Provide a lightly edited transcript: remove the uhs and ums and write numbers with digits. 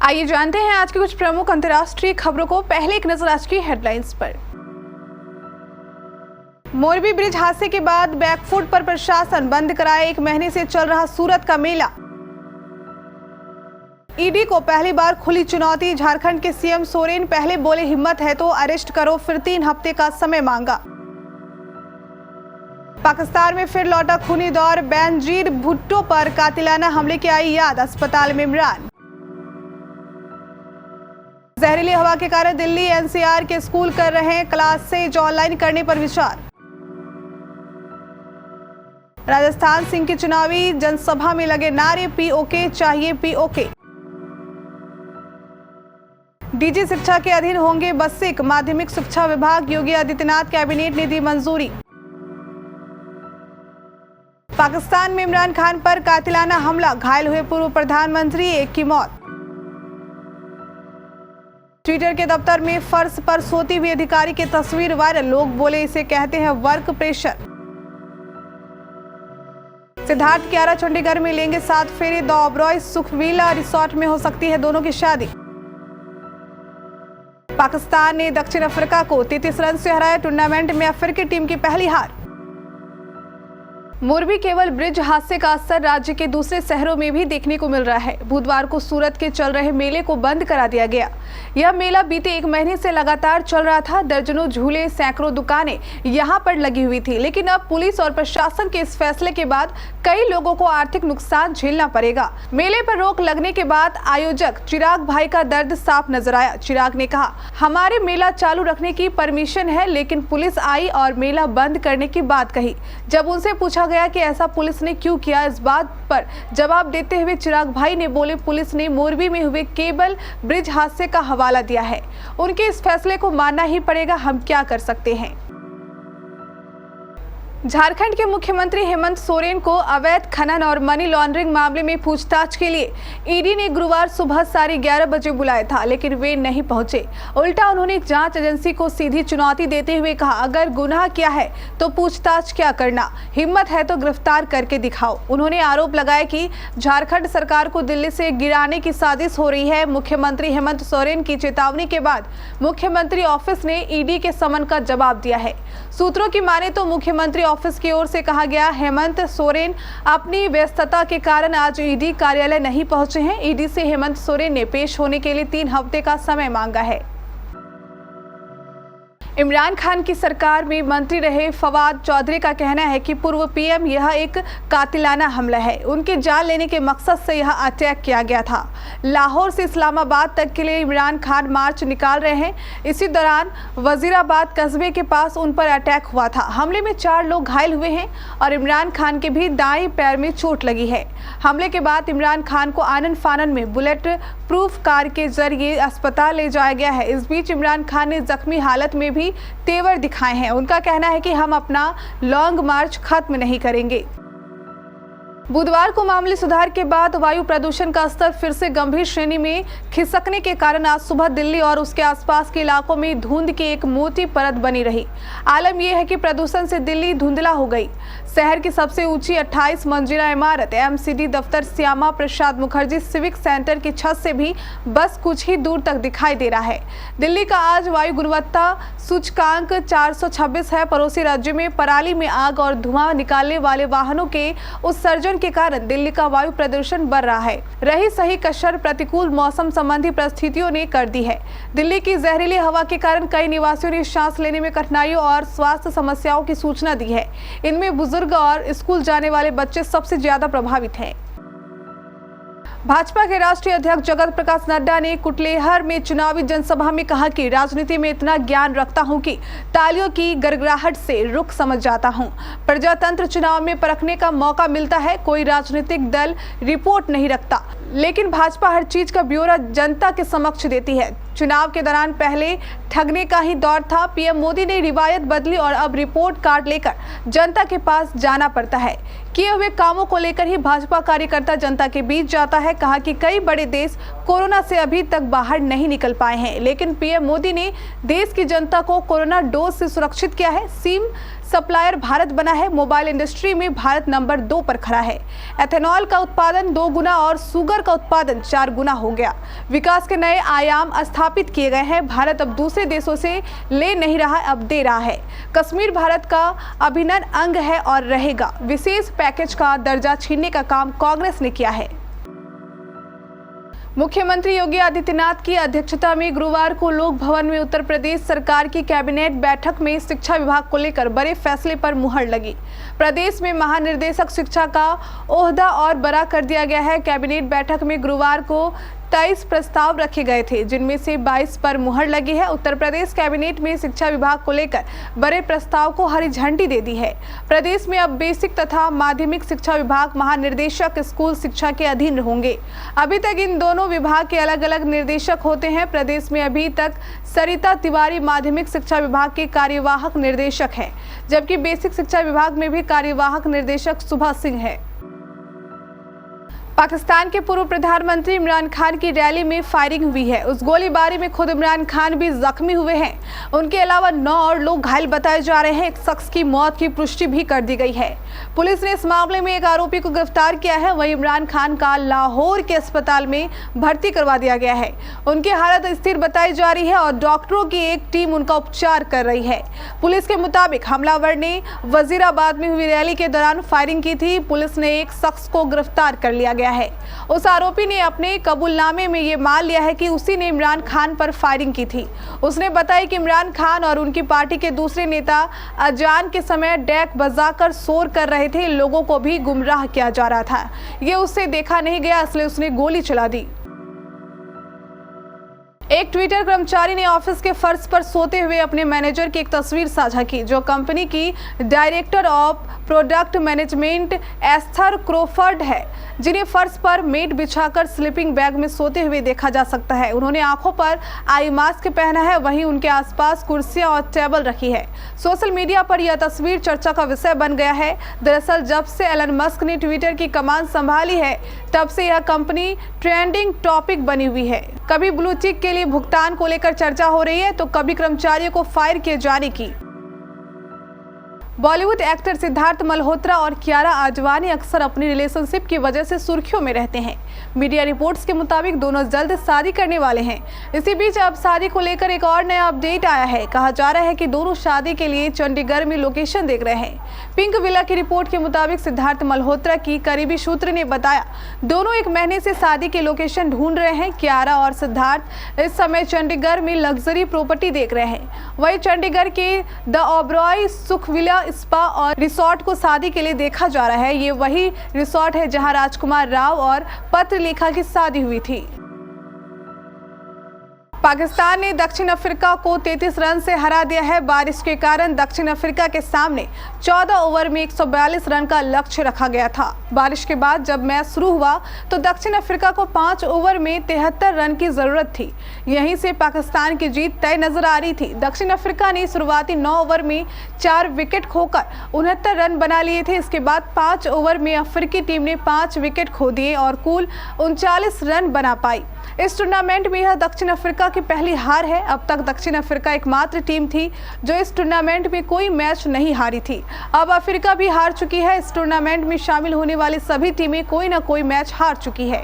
आइए जानते हैं आज की कुछ प्रमुख अंतर्राष्ट्रीय खबरों को। पहले एक नजर आज की हेडलाइंस पर। मोरबी ब्रिज हादसे के बाद बैकफुट पर प्रशासन, बंद कराए 1 महीने से चल रहा सूरत का मेला। ईडी को पहली बार खुली चुनौती, झारखंड के सीएम सोरेन पहले बोले हिम्मत है तो अरेस्ट करो, फिर 3 हफ्ते का समय मांगा। पाकिस्तान में फिर लौटा खूनी दौर, बेनजीर भुट्टो पर कातिलाना हमले की आई याद, अस्पताल में इमरान। जहरीली हवा के कारण दिल्ली एनसीआर के स्कूल कर रहे हैं क्लासेज ऑनलाइन करने पर विचार। राजस्थान सिंह की चुनावी जनसभा में लगे नारे, पीओके चाहिए पीओके। डीजी शिक्षा के अधीन होंगे बसिक माध्यमिक शिक्षा विभाग, योगी आदित्यनाथ कैबिनेट ने दी मंजूरी। पाकिस्तान में इमरान खान पर कातिलाना हमला, घायल हुए पूर्व प्रधानमंत्री, एक की मौत। ट्विटर के दफ्तर में फर्श पर सोती हुई अधिकारी की तस्वीर वायरल, लोग बोले इसे कहते हैं वर्क प्रेशर। सिद्धार्थ कियारा चंडीगढ़ में लेंगे 7 फेरे, 2 ओबरॉय सुखविला रिसोर्ट में हो सकती है दोनों की शादी। पाकिस्तान ने दक्षिण अफ्रीका को 33 रन से हराया, टूर्नामेंट में अफ्रीकी टीम की पहली हार। मोरबी केवल ब्रिज हादसे का असर राज्य के दूसरे शहरों में भी देखने को मिल रहा है। बुधवार को सूरत के चल रहे मेले को बंद करा दिया गया। यह मेला बीते 1 महीने से लगातार चल रहा था। दर्जनों झूले, सैकड़ों दुकानें यहां पर लगी हुई थी, लेकिन अब पुलिस और प्रशासन के इस फैसले के बाद कई लोगों को आर्थिक नुकसान झेलना पड़ेगा। मेले पर रोक लगने के बाद आयोजक चिराग भाई का दर्द साफ नजर आया। चिराग ने कहा, हमारे मेला चालू रखने की परमिशन है, लेकिन पुलिस आई और मेला बंद करने की बात कही। जब उनसे पूछा गया कि ऐसा पुलिस ने क्यों किया, इस बात पर जवाब देते हुए चिराग भाई ने बोले, पुलिस ने मोरबी में हुए केबल ब्रिज हादसे का हवाला दिया है, उनके इस फैसले को मानना ही पड़ेगा, हम क्या कर सकते हैं। झारखंड के मुख्यमंत्री हेमंत सोरेन को अवैध खनन और मनी लॉन्ड्रिंग मामले में पूछताछ के लिए ईडी ने गुरुवार सुबह 11:30 बजे बुलाया था, लेकिन वे नहीं पहुंचे। उल्टा उन्होंने जांच एजेंसी को सीधी चुनौती देते हुए कहा, अगर गुनाह किया है तो पूछताछ क्या करना, हिम्मत है तो गिरफ्तार करके दिखाओ। उन्होंने आरोप लगाया कि झारखंड सरकार को दिल्ली से गिराने की साजिश हो रही है। मुख्यमंत्री हेमंत सोरेन की चेतावनी के बाद मुख्यमंत्री ऑफिस ने ईडी के समन का जवाब दिया है। सूत्रों की माने तो मुख्यमंत्री ऑफिस की ओर से कहा गया, हेमंत सोरेन अपनी व्यस्तता के कारण आज ईडी कार्यालय नहीं पहुंचे हैं। ईडी से हेमंत सोरेन ने पेश होने के लिए 3 हफ्ते का समय मांगा है। इमरान खान की सरकार में मंत्री रहे फवाद चौधरी का कहना है कि पूर्व पीएम यह एक कातिलाना हमला है, उनके जान लेने के मकसद से यह अटैक किया गया था। लाहौर से इस्लामाबाद तक के लिए इमरान खान मार्च निकाल रहे हैं। इसी दौरान वजीराबाद कस्बे के पास उन पर अटैक हुआ था। हमले में 4 लोग घायल हुए हैं और इमरान खान के भी दाएं पैर में चोट लगी है। हमले के बाद इमरान खान को आनन फानन में बुलेट प्रूफ कार के जरिए अस्पताल ले जाया गया है। इस बीच इमरान खान ने जख्मी हालत में भी तेवर दिखाए हैं। उनका कहना है कि हम अपना लॉन्ग मार्च खत्म नहीं करेंगे। बुधवार को मामूली सुधार के बाद वायु प्रदूषण का स्तर फिर से गंभीर श्रेणी में खिसकने के कारण आज सुबह दिल्ली और उसके आसपास के इलाकों में धुंध की एक मोटी परत बनी रही। आलम यह है कि प्रदूषण से दिल्ली धुंधला हो गई। शहर की सबसे ऊंची 28 मंजिला इमारत एमसीडी दफ्तर श्यामा प्रसाद मुखर्जी सिविक सेंटर की छत से भी बस कुछ ही दूर तक दिखाई दे रहा है। दिल्ली का आज वायु गुणवत्ता सूचकांक 426 है। पड़ोसी राज्यों में पराली में आग और धुआं निकालने वाले वाहनों के उत्सर्जन के कारण दिल्ली का वायु प्रदूषण बढ़ रहा है। रही सही कसर प्रतिकूल मौसम संबंधी परिस्थितियों ने कर दी है। दिल्ली की जहरीली हवा के कारण कई निवासियों ने सांस लेने में कठिनाइयों और स्वास्थ्य समस्याओं की सूचना दी है। इनमें बुजुर्ग और स्कूल जाने वाले बच्चे सबसे ज्यादा प्रभावित हैं। भाजपा के राष्ट्रीय अध्यक्ष जगत प्रकाश नड्डा ने कुटलेहर में चुनावी जनसभा में कहा कि राजनीति में इतना ज्ञान रखता हूं कि तालियों की गड़गड़ाहट से रुख समझ जाता हूं। प्रजातंत्र चुनाव में परखने का मौका मिलता है। कोई राजनीतिक दल रिपोर्ट नहीं रखता, लेकिन भाजपा हर चीज का ब्यौरा जनता के समक्ष देती है। चुनाव के दौरान पहले ठगने का ही दौर था। पीएम मोदी ने रिवायत बदली और अब रिपोर्ट कार्ड लेकर जनता के पास जाना पड़ता है। किए हुए कामों को लेकर ही भाजपा कार्यकर्ता जनता के बीच जाता है। कहा कि कई बड़े देश कोरोना से अभी तक बाहर नहीं निकल पाए हैं, लेकिन पीएम मोदी ने देश की जनता को कोरोना डोज से सुरक्षित किया है। सप्लायर भारत बना है। मोबाइल इंडस्ट्री में भारत नंबर 2 पर खड़ा है। एथेनॉल का उत्पादन 2 गुना और शुगर का उत्पादन 4 गुना हो गया। विकास के नए आयाम स्थापित किए गए हैं। भारत अब दूसरे देशों से ले नहीं रहा, अब दे रहा है। कश्मीर भारत का अभिन्न अंग है और रहेगा। विशेष पैकेज का दर्जा छीनने का काम कांग्रेस ने किया है। मुख्यमंत्री योगी आदित्यनाथ की अध्यक्षता में गुरुवार को लोक भवन में उत्तर प्रदेश सरकार की कैबिनेट बैठक में शिक्षा विभाग को लेकर बड़े फैसले पर मुहर लगी। प्रदेश में महानिदेशक शिक्षा का ओहदा और बड़ा कर दिया गया है। कैबिनेट बैठक में गुरुवार को 23 प्रस्ताव रखे गए थे, जिनमें से 22 पर मुहर लगी है। उत्तर प्रदेश कैबिनेट में शिक्षा विभाग को लेकर बड़े प्रस्ताव को हरी झंडी दे दी है। प्रदेश में अब बेसिक तथा माध्यमिक शिक्षा विभाग महानिर्देशक स्कूल शिक्षा के अधीन होंगे। अभी तक इन दोनों विभाग के अलग अलग निर्देशक होते हैं। प्रदेश में अभी तक सरिता तिवारी माध्यमिक शिक्षा विभाग के कार्यवाहक निर्देशक हैं, जबकि बेसिक शिक्षा विभाग में भी कार्यवाहक निर्देशक सुभा सिंह है। पाकिस्तान के पूर्व प्रधानमंत्री इमरान खान की रैली में फायरिंग हुई है। उस गोलीबारी में खुद इमरान खान भी जख्मी हुए हैं। उनके अलावा 9 और लोग घायल बताए जा रहे हैं। एक शख्स की मौत की पुष्टि भी कर दी गई है। पुलिस ने इस मामले में एक आरोपी को गिरफ्तार किया है। वहीं इमरान खान का लाहौर के अस्पताल में भर्ती करवा दिया गया है। उनकी हालत स्थिर बताई जा रही है और डॉक्टरों की एक टीम उनका उपचार कर रही है। पुलिस के मुताबिक हमलावर ने वजीराबाद में हुई रैली के दौरान फायरिंग की थी। पुलिस ने एक शख्स को गिरफ्तार कर लिया है। उस आरोपी ने अपने कबूलनामे में ये मान लिया है कि उसी ने इमरान खान पर फायरिंग की थी। उसने बताया कि इमरान खान और उनकी पार्टी के दूसरे नेता अजान के समय डेक बजाकर शोर कर रहे थे। लोगों को भी गुमराह किया जा रहा था। ये उससे देखा नहीं गया, इसलिए उसने गोली चला दी। एक ट्विटर कर्मचारी ने ऑफिस के फर्श पर सोते हुए अपने मैनेजर की एक तस्वीर साझा की, जो कंपनी की director of product management Esther Crawford है, जिन्हें फर्श पर मेट बिछाकर स्लीपिंग बैग में सोते हुए देखा जा सकता है। उन्होंने आंखों पर आई मास्क पहना है। वहीं उनके आसपास कुर्सियां और टेबल रखी है। सोशल मीडिया पर यह तस्वीर चर्चा का विषय बन गया है। दरअसल जब से एलन मस्क ने ट्विटर की कमान संभाली है, तब से यह कंपनी ट्रेंडिंग टॉपिक बनी हुई है। कभी ब्लू टिक के लिए भुगतान को लेकर चर्चा हो रही है, तो कभी कर्मचारियों को फायर किए जाने की। बॉलीवुड एक्टर सिद्धार्थ मल्होत्रा और कियारा आडवाणी अक्सर अपनी रिलेशनशिप की वजह से सुर्खियों में रहते हैं। मीडिया रिपोर्ट्स के मुताबिक दोनों जल्द शादी करने वाले हैं। इसी बीच अब शादी को लेकर एक और नया अपडेट आया है। कहा जा रहा है कि दोनों शादी के लिए चंडीगढ़ में लोकेशन देख रहे हैं। पिंक विला की रिपोर्ट के मुताबिक सिद्धार्थ मल्होत्रा की करीबी सूत्र ने बताया, दोनों 1 महीने से शादी के लोकेशन ढूंढ रहे हैं। कियारा और सिद्धार्थ इस समय चंडीगढ़ में लग्जरी प्रॉपर्टी देख रहे हैं। वहीं चंडीगढ़ के द ओबरॉय सुख विला स्पा और रिसोर्ट को शादी के लिए देखा जा रहा है। ये वही रिसोर्ट है जहां राजकुमार राव और पत्रलेखा की शादी हुई थी। पाकिस्तान ने दक्षिण अफ्रीका को 33 रन से हरा दिया है। बारिश के कारण दक्षिण अफ्रीका के सामने 14 ओवर में 142 रन का लक्ष्य रखा गया था। बारिश के बाद जब मैच शुरू हुआ तो दक्षिण अफ्रीका को 5 ओवर में 73 रन की जरूरत थी। यहीं से पाकिस्तान की जीत तय नजर आ रही थी। दक्षिण अफ्रीका ने शुरुआती 9 ओवर में 4 विकेट खोकर 69 रन बना लिए थे। इसके बाद 5 ओवर में अफ्रीकी टीम ने 5 विकेट खो दिए और कुल 39 रन बना पाई। इस टूर्नामेंट में यह दक्षिण अफ्रीका की पहली हार है। अब तक दक्षिण अफ्रीका एकमात्र टीम थी जो इस टूर्नामेंट में कोई मैच नहीं हारी थी। अब अफ्रीका भी हार चुकी है। इस टूर्नामेंट में शामिल होने वाली सभी टीमें कोई ना कोई मैच हार चुकी है।